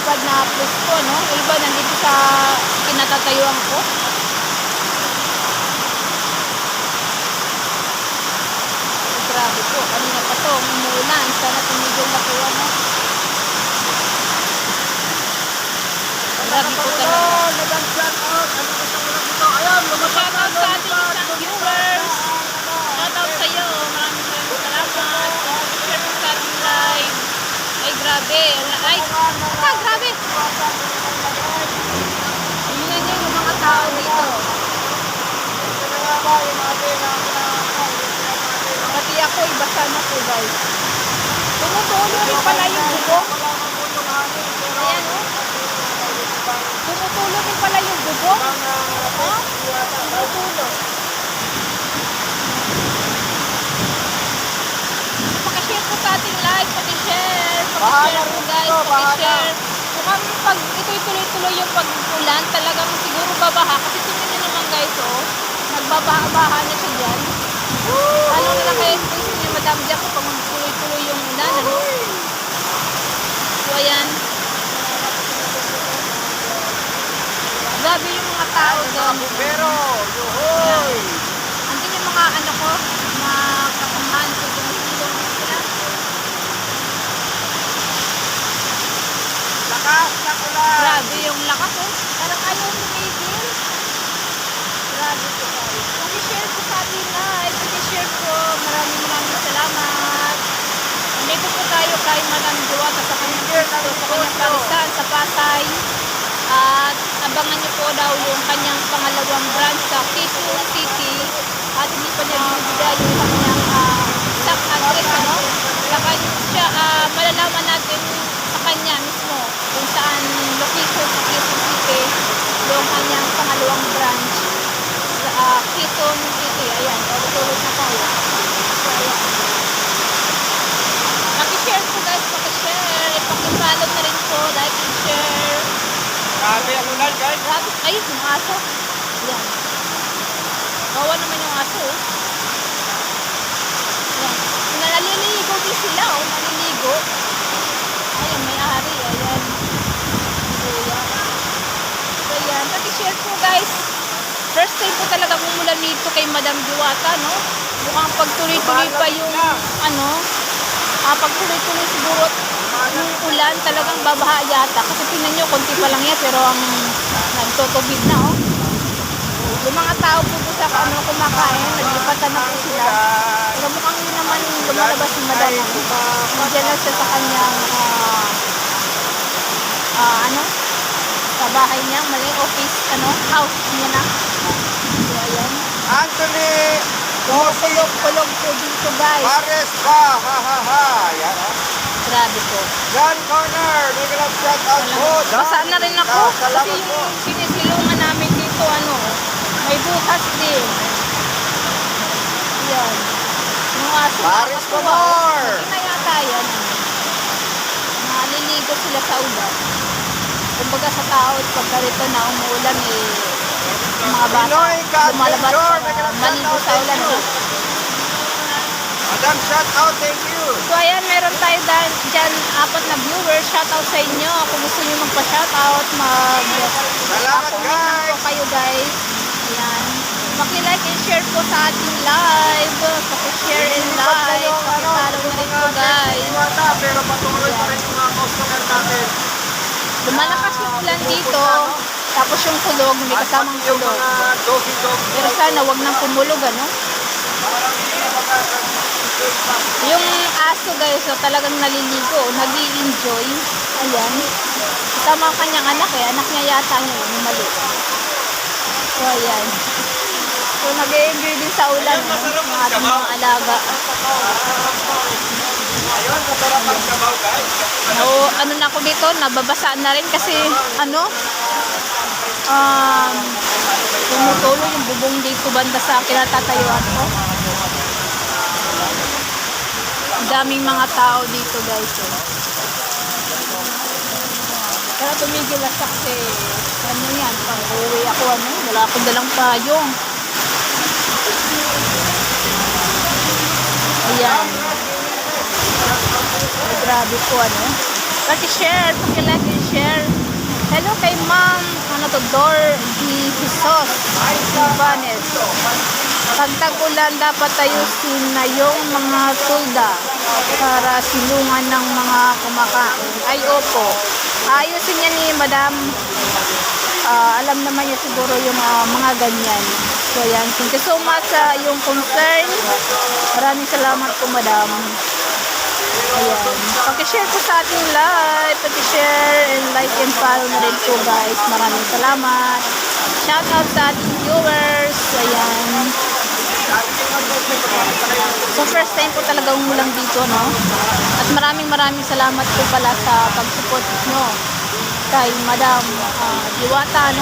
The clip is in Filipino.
lumilipad na pwesto, no? Yung iba nandito sa kinatatayuan ko. Grabe po, kanina pa to, umuulan. Sana tumigil na po yan, no? Grabe po talaga. Shoutout sa ating isang viewers. Shoutout sa iyo. Maraming salamat. Share mo sa ating live. Ay, grabe. Ay, grabe. Tingnan nyo yung mga tao dito. Pati ako, ibasa na po, guys. Tumutulo rin pala yung bubong. Ayan, oh. Tumutulo din pala yung bubong. Oh, tumutulo. Pakishare po sa ating live. Pakishare. Pakishare po guys. Pakishare. Mukhang pag ito'y tuloy-tuloy yung pag-ulan, talagang siguro babaha. Kasi tingnan nyo naman guys, oh. Nagbabaha na siya dyan. Ano na lang kaya isip ni Madam Jack kung tuloy-tuloy yung ulan, ano? So, ayan. Grabe yung mga tao doon. Pero, yuhoy! Andun yung mga ano ko, mga kasamahan ko doon. Sila. Lakas na ulan! Grabe yung lakas eh. Parang ayaw tumigil. Grabe po tayo. Pakishare po sa atin live. Pakishare po. Maraming salamat. Nandito po tayo kay Madam Diwata sa kanyang gusto, sa kanyang parisan, sa Pasay. At abangan niyo po daw yung kanyang pangalawang branch sa Quezon City. At hindi pa niya binibigay yung kanyang exact address, ano? Saka siya, malalaman natin sa kanya mismo kung saan location sa Quezon City yung kanyang pangalawang branch sa Quezon City. Ayan, tulog na tayo. So, ayan. Pakishare po guys, pakishare. Pakipollow na rin po, like and share. Grabe ang ulan, guys! Grabe. Ay, yung aso. Ayan. Bawa naman yung aso. Ayan. Naliligo din sila, oh. Naliligo. Ayan, may ahari. Ayan. Ayan. So, ayan. Pakishare po, guys. First time po talaga umulan dito kay Madam Diwata, no? Mukhang pagtuloy-tuloy pa yung, ano, pagtuloy-tuloy siguro yung ulan talagang babaha yata. Kasi tingnan nyo, konti pa lang yan, pero ang nagtutubig na, oh. Yung mga tao po sa ano, kumakain, naglipatan na po sila. Pero mukhang yun naman lumalabas si Madam. Nandiyan na siya sa kanyang, ano, sa bahay niya, mali, office, ano, house niya na. So, ayan. Anthony! Kulog po dito, guys. Pares ba? Ha ha ha! Yan, ha? Grabe po. John Corner! May ganap shout out po! Basa na rin ako. Kasi Salamat po! yung sinisilungan namin dito, ano, may butas din. Yan. Yung aso Paris nakakatuwa. Comor! Hindi na yata yan. Naliligo sila sa ulan. Kumbaga sa tao, pagka rito na umuulan, eh, yung mga bata Pinoy lumalabas ka-adventure! May para ganap shout maligo out! sa Thank ulan. you! No? Madam, shout out! Thank you! So ayan, meron tayo dyan 4 na viewers. Shoutout sa inyo. Kung gusto nyo magpa-shoutout, Salamat, comment lang po kayo guys. Ayan. Paki-like and share po sa ating live. Paki-share and like. Paki-follow na rin po guys. Pero patuloy pa rin yung mga customer natin. Lumalakas yung ulan dito. Tapos yung kulog, may kasamang Yung kulog. mga doggy-dog. Pero sana wag nang pumulog, ano? Yung aso guys, so, talagang naliligo, nag-i-enjoy. Ayan. Kasama ang kanyang anak eh. Anak niya yata niya yung mali. So ayan. So nag-i-enjoy din sa ulan ng ating mga alaga. Ayun, masarap ang sabaw, guys. So ano na ako dito, nababasa na rin kasi ano, tumutulo yung bubong dito banda sa kinatatayuan ko. Daming mga tao dito guys. Kaya tumigil na siya kasi ano yan, pang uwi ako ano, wala akong dalang payong. Ayan. Ay, grabe po ano. Paki-share, paki-like and share. Hello kay Ma'am, Dor Di Jesus Ibanez. Pag tag-ulan, dapat ayusin na yung mga tulda para silungan ng mga kumakain. Ay, opo. Ayusin niya ni Madam. Alam naman niya siguro yung mga ganyan. So, yan. Thank you so much sa yung concern. Maraming salamat po, Madam. Ayan. Pag-share po sa ating live. Pag-share and like and follow na rin po, guys. Maraming salamat. Shout out sa ating viewers. Ayan. So, first time po talaga umulang dito, no? At maraming salamat po pala sa pag-support nyo kay Madam Diwata, no?